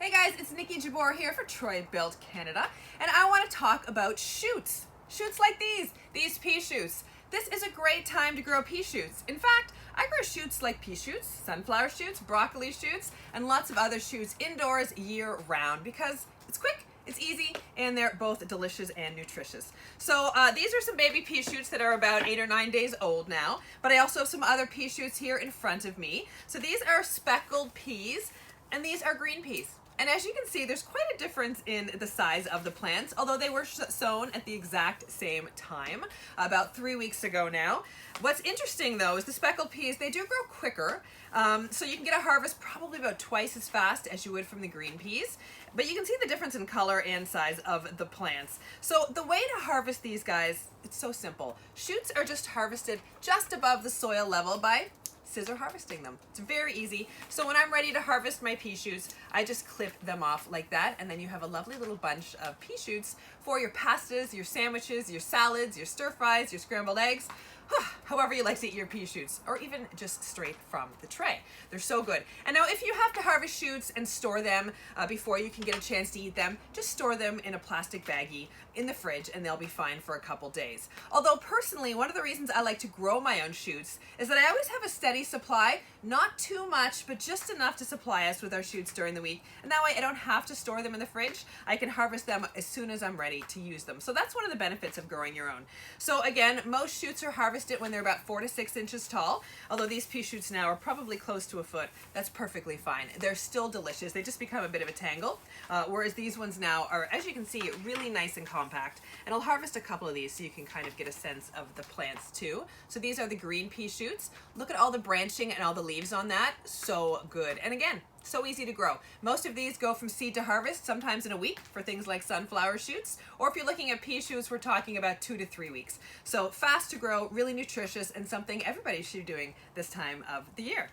Hey guys, it's Nikki Jabor here for Troy Built Canada, and I want to talk about shoots. Shoots like these pea shoots. This is a great time to grow pea shoots. In fact, I grow shoots like pea shoots, sunflower shoots, broccoli shoots, and lots of other shoots indoors year round because it's quick, it's easy, and they're both delicious and nutritious. So these are some baby pea shoots that are about 8 or 9 days old now, but I also have some other pea shoots here in front of me. So these are speckled peas, and these are green peas. And as you can see, there's quite a difference in the size of the plants, although they were sown at the exact same time, about 3 weeks ago now. What's interesting though is the speckled peas, they do grow quicker, so you can get a harvest probably about twice as fast as you would from the green peas. But you can see the difference in color and size of the plants. So the way to harvest these guys, it's so simple. Shoots are just harvested just above the soil level by scissor harvesting them. It's very easy. So when I'm ready to harvest my pea shoots, I just clip them off like that, and then you have a lovely little bunch of pea shoots for your pastas, your sandwiches, your salads, your stir fries, your scrambled eggs, however you like to eat your pea shoots, or even just straight from the tray. They're so good. And now if you have to harvest shoots and store them before you can get a chance to eat them, just store them in a plastic baggie in the fridge and they'll be fine for a couple days. Although personally, one of the reasons I like to grow my own shoots is that I always have a steady supply, not too much, but just enough to supply us with our shoots during the week. And that way I don't have to store them in the fridge. I can harvest them as soon as I'm ready to use them. So that's one of the benefits of growing your own. So again, most shoots are harvested when they're about 4 to 6 inches tall. Although these pea shoots now are probably close to a foot. That's perfectly fine. They're still delicious. They just become a bit of a tangle. Whereas these ones now are, as you can see, really nice and compact. And I'll harvest a couple of these so you can kind of get a sense of the plants too. So these are the green pea shoots. Look at all the branching and all the leaves on that. So good. And again, so easy to grow. Most of these go from seed to harvest, sometimes in a week for things like sunflower shoots. Or if you're looking at pea shoots, we're talking about 2 to 3 weeks. So fast to grow, really nutritious, and something everybody should be doing this time of the year.